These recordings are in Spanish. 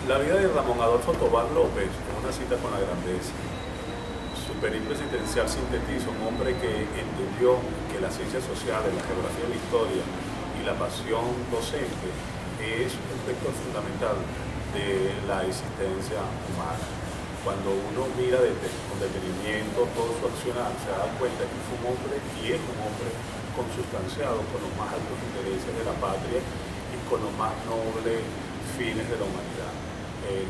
La vida de Ramón Adolfo Tobar López es una cita con la grandeza. Su periplo existencial sintetiza un hombre que entendió que las ciencias sociales, la geografía y la historia y la pasión docente es un vector fundamental de la existencia humana. Cuando uno mira con detenimiento todo su accionar, se da cuenta que fue un hombre y es un hombre consustanciado con los más altos intereses de la patria y con los más nobles fines de la humanidad.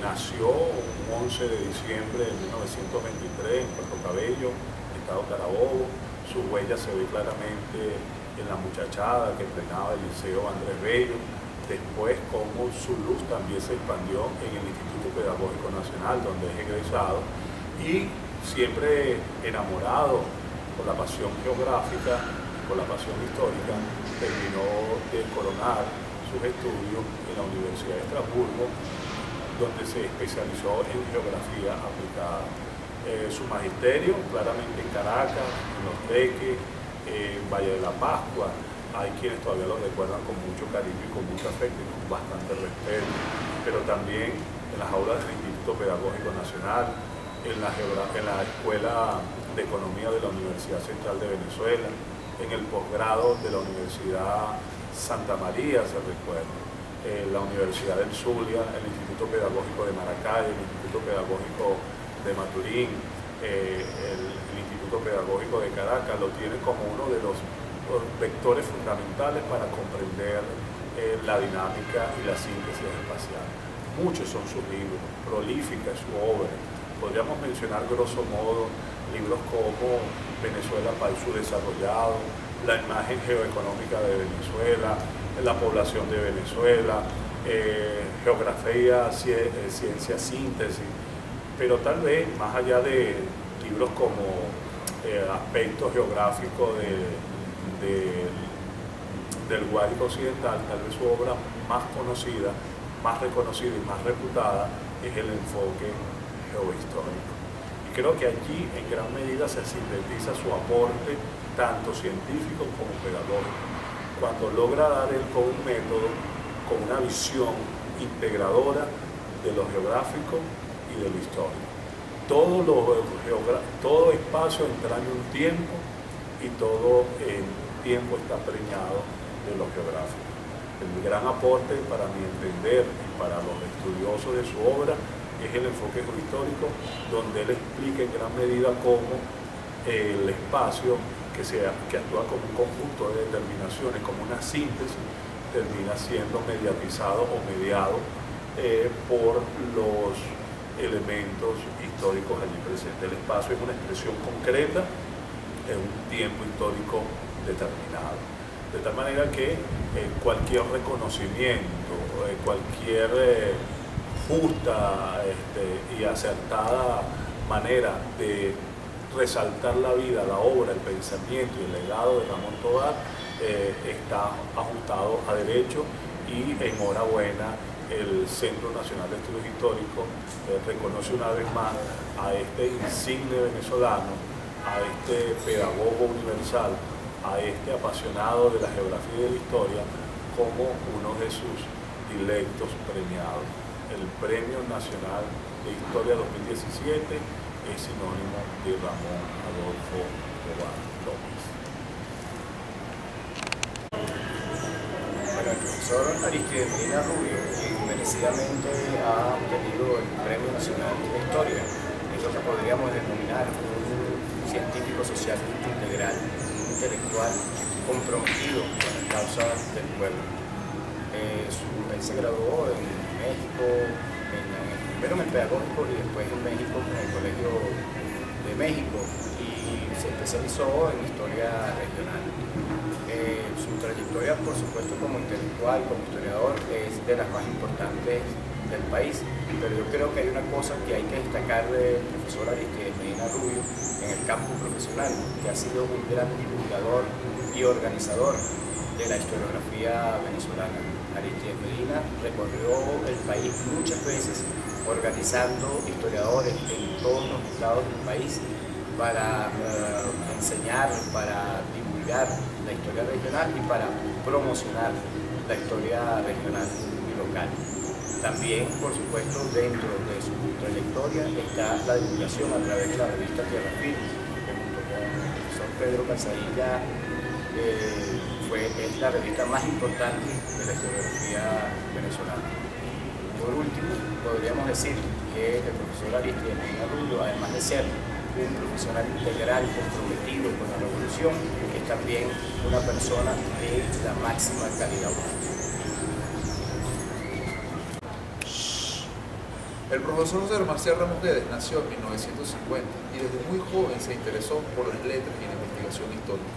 Nació un 11 de diciembre de 1923 en Puerto Cabello, estado Carabobo. Su huella se ve claramente en la muchachada que entrenaba el Liceo Andrés Bello. Después, como su luz también se expandió en el Instituto Pedagógico Nacional, donde es egresado, y siempre enamorado por la pasión geográfica, por la pasión histórica, terminó de coronar sus estudios en la Universidad de Estrasburgo, donde se especializó en geografía aplicada. Su magisterio, claramente en Caracas, en Los Teques, en Valle de la Pascua. Hay quienes todavía lo recuerdan con mucho cariño y con mucho afecto y con bastante respeto, pero también en las aulas del Instituto Pedagógico Nacional, en la Escuela de Economía de la Universidad Central de Venezuela, en el posgrado de la Universidad Santa María, se recuerda, la Universidad del Zulia, el Instituto Pedagógico de Maracay, el Instituto Pedagógico de Maturín, el Instituto Pedagógico de Caracas, lo tiene como uno de los vectores fundamentales para comprender la dinámica y la síntesis espacial. Muchos son sus libros, prolífica es su obra. Podríamos mencionar grosso modo libros como Venezuela, país subdesarrollado, la imagen geoeconómica de Venezuela, la población de Venezuela, geografía, ciencia, síntesis, pero tal vez más allá de libros como aspectos geográficos del Guárico Occidental, tal vez su obra más conocida, más reconocida y más reputada es el enfoque geohistórico. Y creo que allí en gran medida se sintetiza su aporte tanto científico como pedagógico, cuando logra dar él con un método, con una visión integradora de lo geográfico y de lo histórico. Todo espacio entraña un tiempo y todo el tiempo está preñado de lo geográfico. El gran aporte para mi entender y para los estudiosos de su obra es el enfoque geohistórico, donde él explica en gran medida cómo el espacio que actúa como un conjunto de determinaciones, como una síntesis, termina siendo mediatizado o mediado por los elementos históricos allí presentes. El espacio es una expresión concreta en un tiempo histórico determinado. De tal manera que cualquier reconocimiento, cualquier justa y acertada manera de resaltar la vida, la obra, el pensamiento y el legado de Ramón Tobar está ajustado a derecho, y enhorabuena, el Centro Nacional de Estudios Históricos reconoce una vez más a este insigne venezolano, a este pedagogo universal, a este apasionado de la geografía y de la historia como uno de sus dilectos premiados. El Premio Nacional de Historia 2017 es sinónimo de Ramón Adolfo Tobar López. Bueno, el profesor Aristides Medina Rubio, quien merecidamente ha obtenido el Premio Nacional de Historia, es lo que podríamos denominar un científico social integral, un intelectual comprometido con las causas del pueblo. Él se graduó en México, primero en el pedagógico y después en México, en el Colegio de México, y se especializó en historia regional. Su trayectoria, por supuesto, como intelectual, como historiador, es de las más importantes del país, pero yo creo que hay una cosa que hay que destacar del profesor Aristides Medina Rubio en el campo profesional, que ha sido un gran divulgador y organizador de la historiografía venezolana. Aristides Medina recorrió el país muchas veces organizando historiadores en todos los estados del país para enseñar, para divulgar la historia regional y para promocionar la historia regional y local. También, por supuesto, dentro de su trayectoria está la divulgación a través de la revista Tierra Firme, que junto con el profesor Pedro Casadilla es la revista más importante de la historiografía venezolana. Por último, podríamos decir que el profesor Aristides Medina Rubio, además de ser un profesional integral comprometido con la revolución, es también una persona de la máxima calidad humana. El profesor José Marcial Ramos Guedes nació en 1950 y desde muy joven se interesó por las letras y la investigación histórica.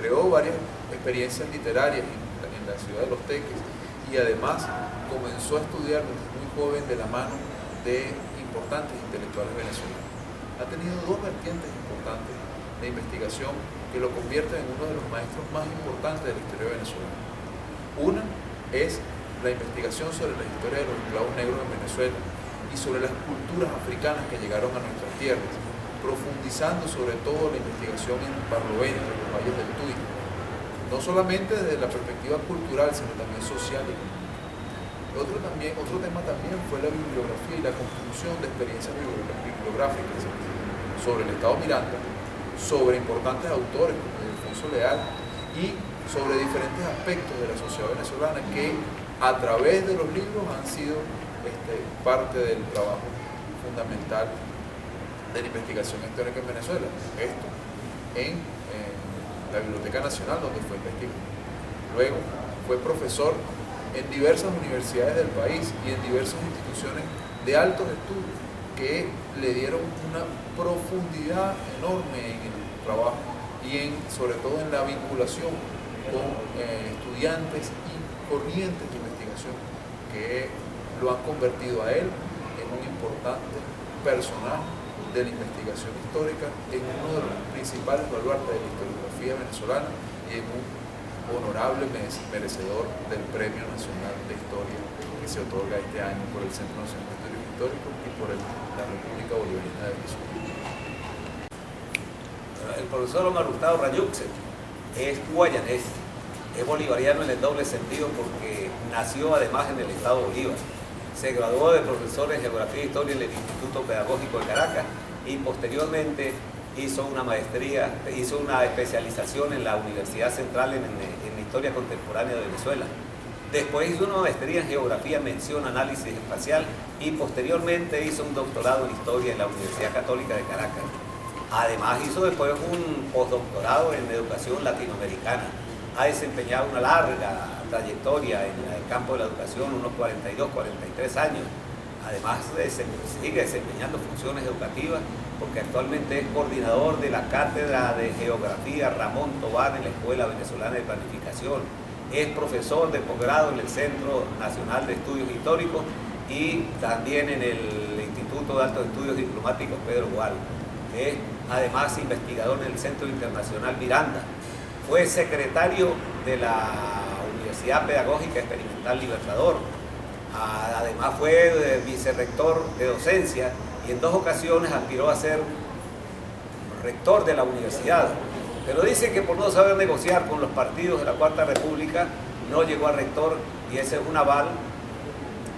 Creó varias experiencias literarias en la ciudad de Los Teques y además comenzó a estudiar desde muy joven de la mano de importantes intelectuales venezolanos. Ha tenido dos vertientes importantes de investigación que lo convierten en uno de los maestros más importantes de la historia venezolana. Una es la investigación sobre la historia de los esclavos negros en Venezuela y sobre las culturas africanas que llegaron a nuestras tierras, profundizando sobre todo la investigación en Barlovento, en los valles del Tuy, no solamente desde la perspectiva cultural, sino también social y económica. Otro tema también fue la bibliografía y la construcción de experiencias bibliográficas sobre el Estado Miranda, sobre importantes autores como Alfonso Leal y sobre diferentes aspectos de la sociedad venezolana que a través de los libros han sido parte del trabajo fundamental de la investigación histórica en Venezuela. Esto en la Biblioteca Nacional, donde fue investigado. Luego fue profesor en diversas universidades del país y en diversas instituciones de altos estudios que le dieron una profundidad enorme en el trabajo y sobre todo en la vinculación con estudiantes y corrientes de investigación que lo han convertido a él en un importante personaje de la investigación histórica, en uno de los principales baluartes de la historiografía venezolana y en un honorable merecedor del Premio Nacional de Historia que se otorga este año por el Centro Nacional de Estudios Históricos y por la República Bolivariana de Venezuela. El profesor Omar Hurtado Rayuxe es guayanés, es bolivariano en el doble sentido porque nació además en el estado Bolívar. Se graduó de profesor en Geografía e Historia en el Instituto Pedagógico de Caracas y posteriormente hizo una maestría, hizo una especialización en la Universidad Central en Historia Contemporánea de Venezuela. Después hizo una maestría en Geografía, Mención, Análisis Espacial y posteriormente hizo un doctorado en Historia en la Universidad Católica de Caracas. Además hizo después un postdoctorado en Educación Latinoamericana. Ha desempeñado una larga trayectoria en el campo de la educación, unos 42, 43 años. Además sigue desempeñando funciones educativas porque actualmente es coordinador de la Cátedra de Geografía Ramón Tobar en la Escuela Venezolana de Planificación. Es profesor de posgrado en el Centro Nacional de Estudios Históricos y también en el Instituto de Altos Estudios Diplomáticos Pedro Gual. Es además investigador en el Centro Internacional Miranda. Fue secretario de la Universidad Pedagógica Experimental Libertador. Además fue vicerrector de docencia y en 2 ocasiones aspiró a ser rector de la universidad. Pero dice que por no saber negociar con los partidos de la Cuarta República no llegó a rector y ese es un aval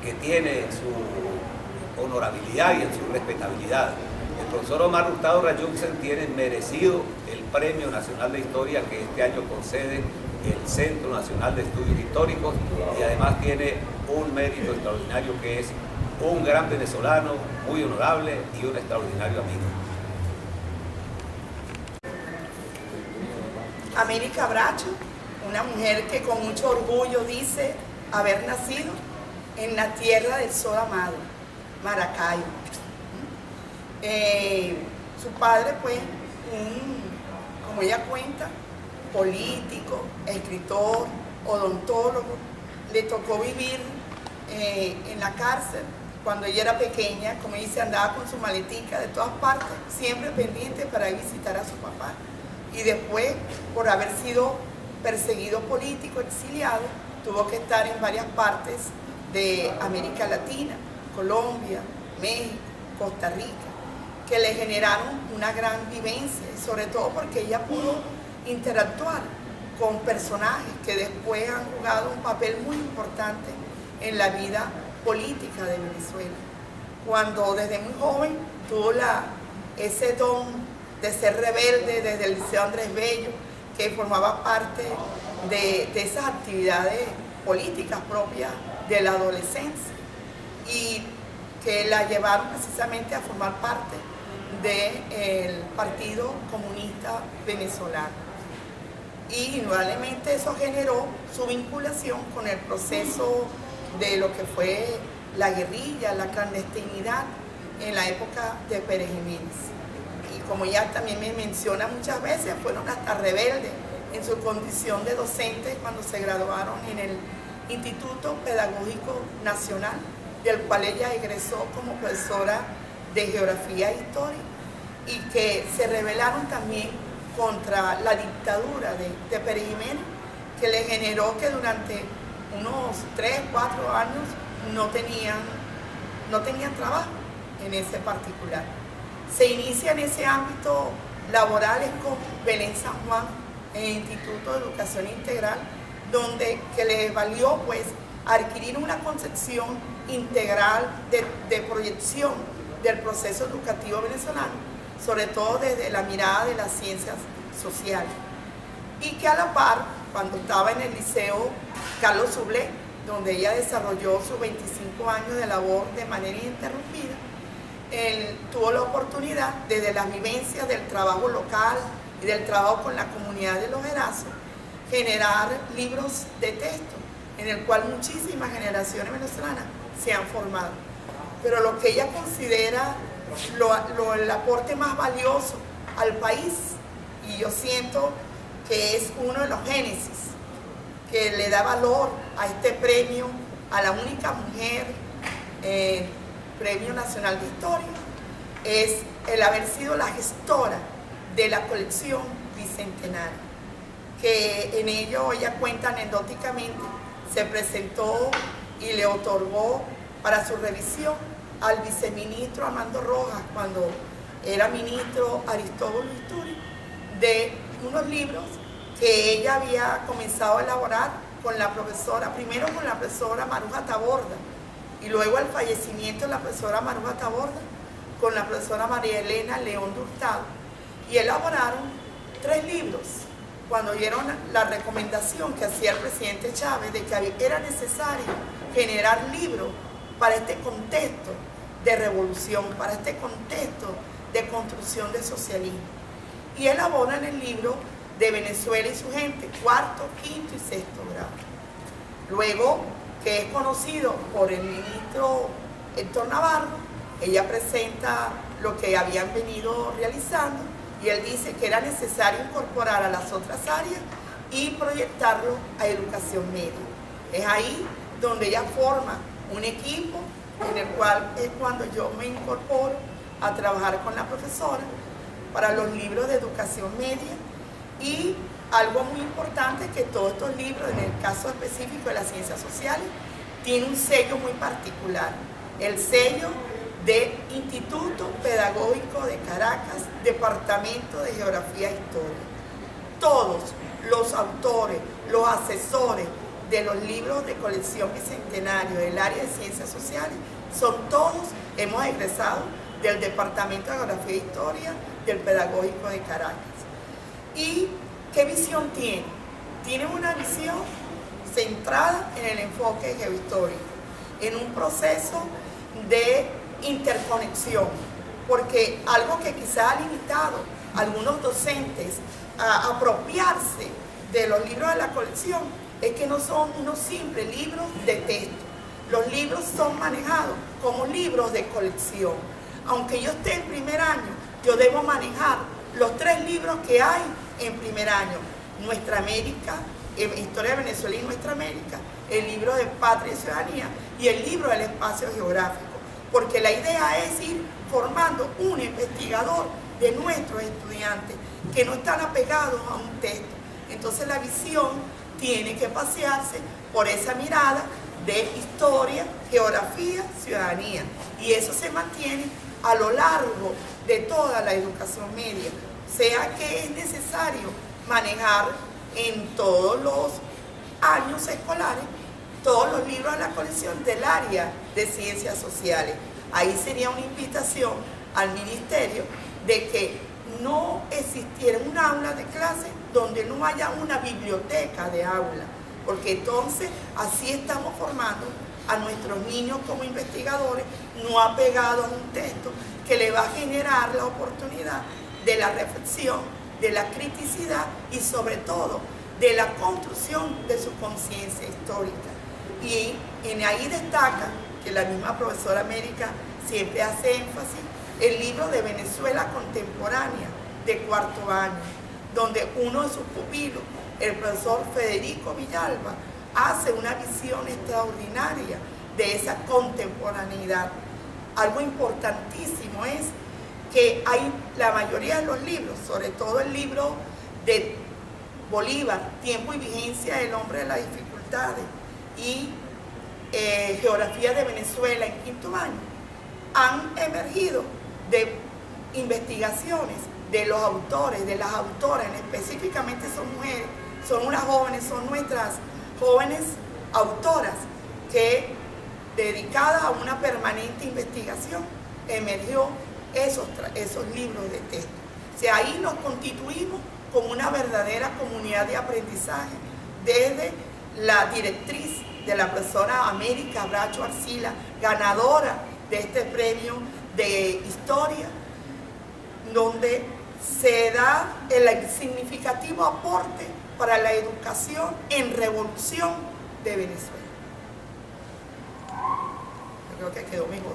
que tiene en su honorabilidad y en su respetabilidad. El profesor Omar Hurtado Rayuxen tiene merecido el Premio Nacional de Historia que este año concede el Centro Nacional de Estudios Históricos y además tiene un mérito extraordinario que es un gran venezolano, muy honorable y un extraordinario amigo. América Bracho, una mujer que con mucho orgullo dice haber nacido en la tierra del sol amado, Maracaibo. Su padre fue como ella cuenta, político, escritor, odontólogo. Le tocó vivir en la cárcel cuando ella era pequeña, como dice, andaba con su maletica de todas partes, siempre pendiente para ir a visitar a su papá. Y después, por haber sido perseguido político, exiliado, tuvo que estar en varias partes de América Latina, Colombia, México, Costa Rica, que le generaron una gran vivencia, y sobre todo porque ella pudo interactuar con personajes que después han jugado un papel muy importante en la vida política de Venezuela, cuando desde muy joven tuvo ese don de ser rebelde desde el Liceo Andrés Bello, que formaba parte de esas actividades políticas propias de la adolescencia y que la llevaron precisamente a formar parte del Partido Comunista Venezolano. Y indudablemente eso generó su vinculación con el proceso de lo que fue la guerrilla, la clandestinidad en la época de Pérez Jiménez. Y como ya también me menciona muchas veces, fueron hasta rebeldes en su condición de docentes cuando se graduaron en el Instituto Pedagógico Nacional, del cual ella egresó como profesora de Geografía e Historia, y que se rebelaron también contra la dictadura de Pérez Jiménez, que le generó que durante unos 3, 4 años no tenían trabajo en ese particular. Se inicia en ese ámbito laboral con Belén San Juan, en el Instituto de Educación Integral, que le valió pues adquirir una concepción integral de proyección del proceso educativo venezolano, sobre todo desde la mirada de las ciencias sociales. Y que a la par, cuando estaba en el Liceo Carlos Sublé, donde ella desarrolló sus 25 años de labor de manera ininterrumpida, él tuvo la oportunidad, desde las vivencias del trabajo local y del trabajo con la comunidad de Los Herazos, generar libros de texto, en el cual muchísimas generaciones venezolanas se han formado. Pero lo que ella considera el aporte más valioso al país, y yo siento que es uno de los génesis que le da valor a este premio, a la única mujer Premio Nacional de Historia, es el haber sido la gestora de la colección bicentenaria, que en ello ella cuenta anecdóticamente, se presentó y le otorgó para su revisión al viceministro Armando Rojas, cuando era ministro Aristóbulo Isturi, de unos libros que ella había comenzado a elaborar con la profesora, primero con la profesora Maruja Taborda, y luego al fallecimiento de la profesora Maruja Taborda, con la profesora María Elena León de Hurtado, y elaboraron 3 libros, cuando dieron la recomendación que hacía el presidente Chávez de que era necesario generar libros para este contexto de revolución, para este contexto de construcción de socialismo. Y elaboran el libro de Venezuela y su gente, 4º, 5º y 6º grado. Luego, que es conocido por el ministro Héctor Navarro, ella presenta lo que habían venido realizando y él dice que era necesario incorporar a las otras áreas y proyectarlo a educación media. Es ahí donde ella forma un equipo en el cual es cuando yo me incorporo a trabajar con la profesora para los libros de educación media. Y algo muy importante es que todos estos libros, en el caso específico de las ciencias sociales, tienen un sello muy particular, el sello de Instituto Pedagógico de Caracas, Departamento de Geografía e Historia. Todos los autores, los asesores de los libros de colección bicentenario del área de ciencias sociales, hemos egresado del Departamento de Geografía e Historia del Pedagógico de Caracas. ¿Y qué visión tiene? Tiene una visión centrada en el enfoque geohistórico, en un proceso de interconexión, porque algo que quizá ha limitado a algunos docentes a apropiarse de los libros de la colección es que no son unos simples libros de texto. Los libros son manejados como libros de colección. Aunque yo esté en primer año, yo debo manejar los 3 libros que hay en primer año: Nuestra América, Historia de Venezuela y Nuestra América, el libro de Patria y Ciudadanía y el libro del Espacio Geográfico, porque la idea es ir formando un investigador de nuestros estudiantes que no están apegados a un texto. Entonces la visión tiene que pasearse por esa mirada de historia, geografía, ciudadanía, y eso se mantiene a lo largo de toda la educación media, o sea que es necesario manejar en todos los años escolares todos los libros de la colección del área de Ciencias Sociales. Ahí sería una invitación al ministerio de que no existiera un aula de clase donde no haya una biblioteca de aula, porque entonces así estamos formando a nuestros niños como investigadores, no apegados a un texto que le va a generar la oportunidad de la reflexión, de la criticidad y sobre todo de la construcción de su conciencia histórica. Y ahí destaca que la misma profesora América siempre hace énfasis el libro de Venezuela contemporánea de cuarto año, donde uno de sus pupilos, el profesor Federico Villalba, hace una visión extraordinaria de esa contemporaneidad. Algo importantísimo es que hay la mayoría de los libros, sobre todo el libro de Bolívar, Tiempo y Vigencia del Hombre de las Dificultades, y Geografía de Venezuela en quinto año, han emergido de investigaciones de los autores, de las autoras, específicamente son mujeres, son unas jóvenes, son nuestras jóvenes autoras que, dedicadas a una permanente investigación, emergió esos libros de texto. O sea, ahí nos constituimos como una verdadera comunidad de aprendizaje, desde la directriz de la profesora América Bracho Arcila, ganadora de este premio de historia, donde se da el significativo aporte para la educación en revolución de Venezuela. Yo creo que quedó mejor.